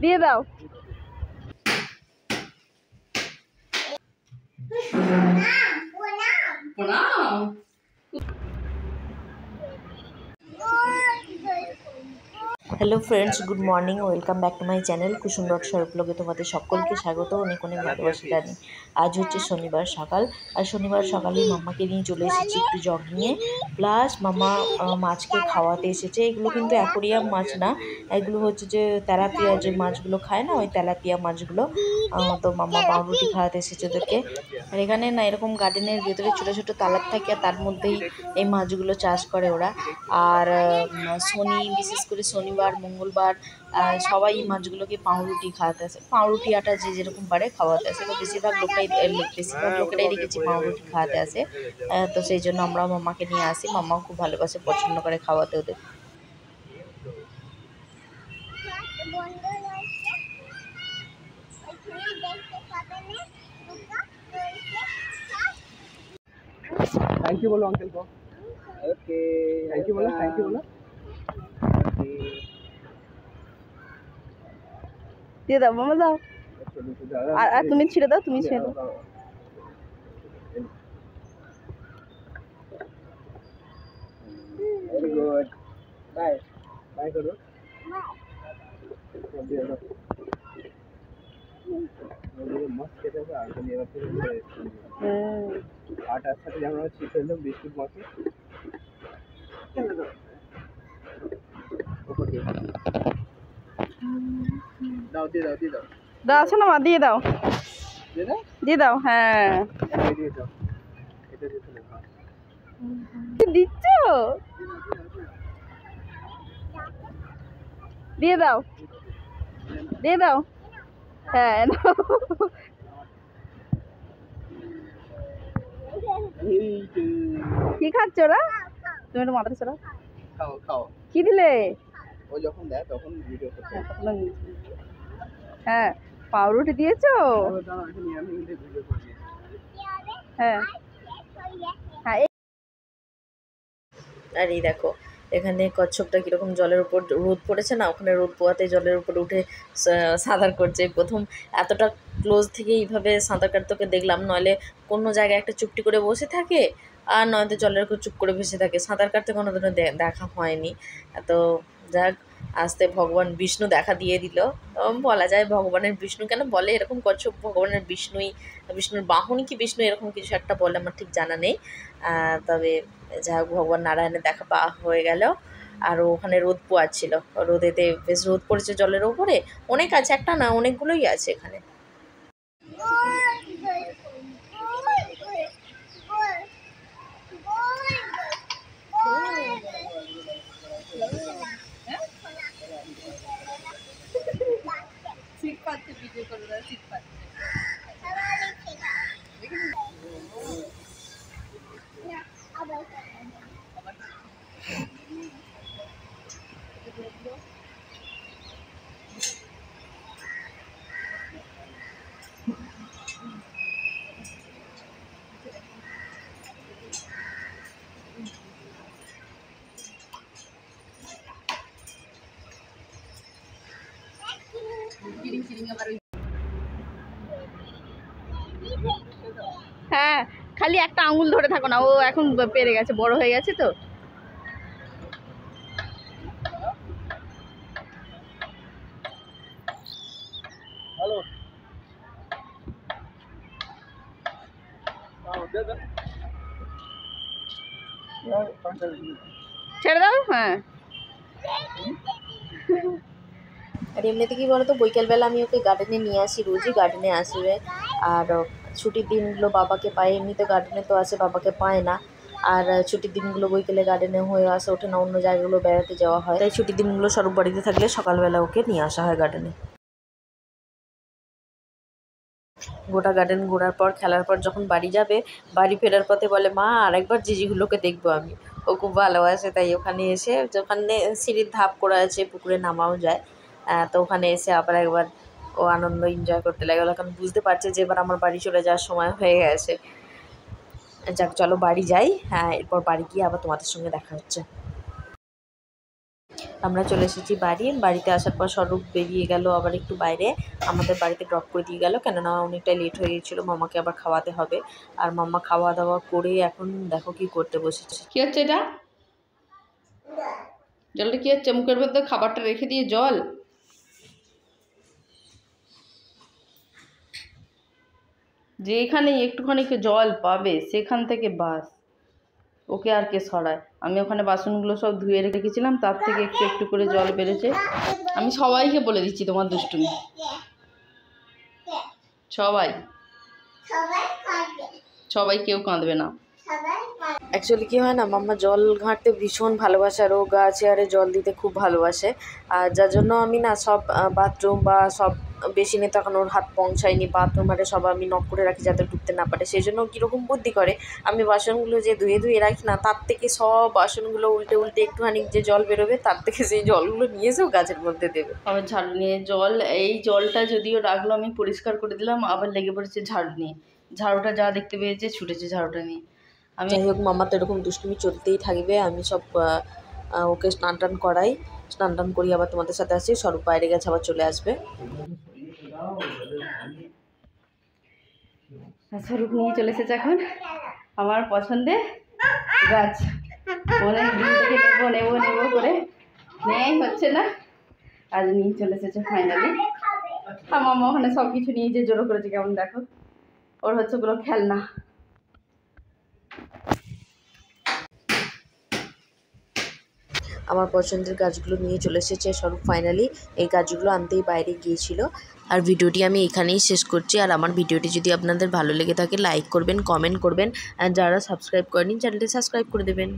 দিয়ে দাও। Hello friends, good morning, welcome back to my channel Kusum rock স্বরূপ ব্লগে তোমাদের সকলকে স্বাগত, অনেক অনেক ভালোবাসা জানি। আজ হচ্ছে শনিবার সকাল, আর শনিবার সকালেই মাম্মাকে নিয়ে চলে এসেছি একটু জগিংয়ে, প্লাস মাম্মা মাছকে খাওয়াতে এসেছে। এগুলো কিন্তু অ্যাকোরিয়াম মাছ না, এগুলো হচ্ছে যে তেলাপিয়া যে মাছগুলো খায় না, ওই তেলাপিয়া মাছগুলো। তো মাম্মা পাউরুটি খাওয়াতে এসেছে ওদেরকে। আর এখানে না এরকম গার্ডেনের ভেতরে ছোটো ছোটো তালাব থাকে, আর তার মধ্যেই এই মাছগুলো চাষ করে ওরা। আর বিশেষ করে শনিবার মঙ্গলবার সবাই মাছগুলোকে পাউরুটি খাওয়াতে আসে, পাউরুটি আটা যে যেরকম পারে খাওয়াতে আসে। তো বেশিরভাগ লোকেরাই দেখেছি পাউরুটি খাওয়াতে আসে। তো সেই জন্য আমরা মাম্মাকে নিয়ে আসি, মাম্মাও খুব ভালোবাসে, পছন্দ করে খাওয়াতে ওদের। थैंक यू बोलो अंकल को। ओके थैंक यू बोलो, थैंक यू बोलो। দিয়ে দাও মামা, দাও। আর তুমি ছিঁড়ে দাও, তুমি ছিঁড়ে দাও। वेरी गुड, बाय बाय करो। मस्त খেতে হবে। আর তুমি এবার থেকে আটার সাথে যেমন চিপস হলো বিস্কুট মতো দাও, দিয়ে দাও, দিয়ে দাও, দাও, শোনো মা, দিয়ে দাও, দিয়ে দাও, দিয়ে দাও। হ্যাঁ, দিয়ে দাও, এটা দিয়ে দাও। দিচ্ছ, দিয়ে দাও, দিয়ে দাও। হ্যাঁ, কি খাচ্ছ ওরা? তুমি একটু মাথাটা চড়াও। খাও খাও। কি দিলে? ও যখন দেয় তখন ভিডিও করতে। হ্যাঁ, পাউরুটি দিয়েছো? হ্যাঁ হ্যাঁ। আর এই দেখো এখানে কচ্ছপটা কীরকম জলের উপর, রোদ পড়েছে না, ওখানে রোদ পোয়াতে জলের উপর উঠে সাঁতার করছে। প্রথম এতটা ক্লোজ থেকে এইভাবে সাঁতার কাটতে দেখলাম, নইলে কোনো জায়গায় একটা চুপটি করে বসে থাকে, আর নয়তো জলের উপর চুপ করে ভেসে থাকে। সাঁতার কাটতে কোনো দিনও দেখা হয়নি। তো যাক, আস্তে ভগবান বিষ্ণু দেখা দিয়ে দিল। বলা যায় ভগবানের বিষ্ণু কেন বলে, এরকম কচ্ছপ ভগবানের বিষ্ণুর বাহনই কি বিষ্ণু, এরকম কিছু একটা বলে, আমার ঠিক জানা নেই। তবে যাই হোক, ভগবান নারায়ণের দেখা পাওয়া হয়ে গেল। আর ওখানে রোদ পোয়াচ্ছিল, রোদেতে বেশ রোদ পড়েছে জলের ওপরে, অনেক আছে, একটা না অনেকগুলোই আছে এখানে। হ্যাঁ, খালি একটা আঙুল ধরে থাকো না, ও এখন পেরে গেছে, বড় হয়ে গেছে তো। হ্যালো, ছেড়ে দাও। হ্যাঁ, আর এমনিতে কি বলতো, বৈকালবেলা আমি ওকে গার্ডেনে নিয়ে আসি, রোজই গার্ডেনে আসবে। আর ছুটির দিনগুলো বাবাকে পায়, এমনিতে গার্ডেনে তো আসে, বাবাকে পায় না। আর ছুটির দিনগুলো বৈকালে গার্ডেনে হয়ে আসে, ওঠে না, অন্য জায়গাগুলো বেড়াতে যাওয়া হয়। তাই ছুটির দিনগুলো স্বরূপ বাড়িতে থাকলে সকালবেলা ওকে নিয়ে আসা হয় গার্ডেনে। গোটা গার্ডেন ঘোরার পর, খেলার পর যখন বাড়ি যাবে, বাড়ি ফেরার পথে বলে, মা আরেকবার জিজিগুলোকে দেখবো আমি। ও খুব ভালোবাসে, তাই ওখানে এসে, যেখানে সিঁড়ির ধাপ করা আছে, পুকুরে নামাও যায়, তো ওখানে এসে আবার একবার ও আনন্দ এনজয় করতে লাগলো, কারণ বুঝতে পারছে যে এবার আমার বাড়ি চলে যাওয়ার সময় হয়ে গেছে। যাক চলো বাড়ি যাই, হ্যাঁ এরপর বাড়ি গিয়ে আবার তোমাদের সঙ্গে দেখা হচ্ছে। আমরা চলে এসেছি বাড়িতে আসার পর স্বরূপ বেরিয়ে গেল আবার একটু বাইরে, আমাদের বাড়িতে ড্রপ করে দিয়ে গেল, কেননা অনেকটা লেট হয়ে গিয়েছিলো, মামাকে আবার খাওয়াতে হবে। আর মাম্মা খাওয়া দাওয়া করে এখন দেখো কি করতে বসেছে। কি হচ্ছে এটা? জলটা কি হচ্ছে? মুখের মধ্যে খাবারটা রেখে দিয়ে জল? যেখানে একটুখানি জল পাবে সেখান থেকে বাস, ওকে আর কে সরায়। আমি ওখানে বাসনগুলো সব ধুয়ে রেখেছিলাম, তার থেকে একটু একটু করে জল বেড়েছে। আমি সবাইকে বলে দিচ্ছি তোমার দুষ্টুমি, সবাই কেউ কাঁদবে না। অ্যাকচুয়ালি কী হয় না, মাম্মা জল ঘাঁটতে ভীষণ ভালোবাসে আর ও গা চেয়ারে জল দিতে খুব ভালোবাসে। আর যার জন্য আমি না সব বাথরুম বা সব বেসিনে তখন ওর হাত পৌঁছায়নি, বাথরুম আরে সব আমি নক করে রাখি যাতে ঢুকতে না পারে। সেই জন্য কীরকম বুদ্ধি করে, আমি বাসনগুলো যে ধুয়ে রাখি না, তার থেকে সব বাসনগুলো উল্টে একটুখানি যে জল বেরোবে তার থেকে সেই জলগুলো নিয়ে এসেও গাছের মধ্যে দেবে। আবার ঝাড়ু নিয়ে এই জলটা যদিও রাখলো, আমি পরিষ্কার করে দিলাম, আবার লেগে পড়েছে ঝাড়ু নিয়ে। ঝাড়ুটা যা দেখতে পেয়েছে ছুটেছে ঝাড়ুটা নিয়ে। যাই হোক মাম্মা তো এরকম দুষ্টুমি চলতেই থাকবে। আমি সব ওকে স্নান টান করাই, স্নান টান করি আবার তোমাদের সাথে আসি। স্বরূপ বাইরে গেছে, আবার চলে আসবে। স্বরূপ নিয়ে চলে এসেছে এখন আমার পছন্দের গাছ। অনেক দিন থেকে নেবো করে নেই হচ্ছে না, আজ নিয়ে চলে এসেছে ফাইনালি। আর মামা ওখানে সব কিছু নিয়ে যে জোরো করেছে, কেমন দেখো, ওর হচ্ছে ওগুলো খেলনা। আমার পছন্দের গাছগুলো নিয়ে চলে এসেছে স্বরূপ ফাইনালি। এই গাছগুলো আনতেই বাইরে গিয়েছিল। আর ভিডিওটি আমি এখানেই শেষ করছি। আর আমার ভিডিওটি যদি আপনাদের ভালো লেগে থাকে লাইক করবেন, কমেন্ট করবেন, আর যারা সাবস্ক্রাইব করেনি চ্যানেলটি সাবস্ক্রাইব করে দেবেন।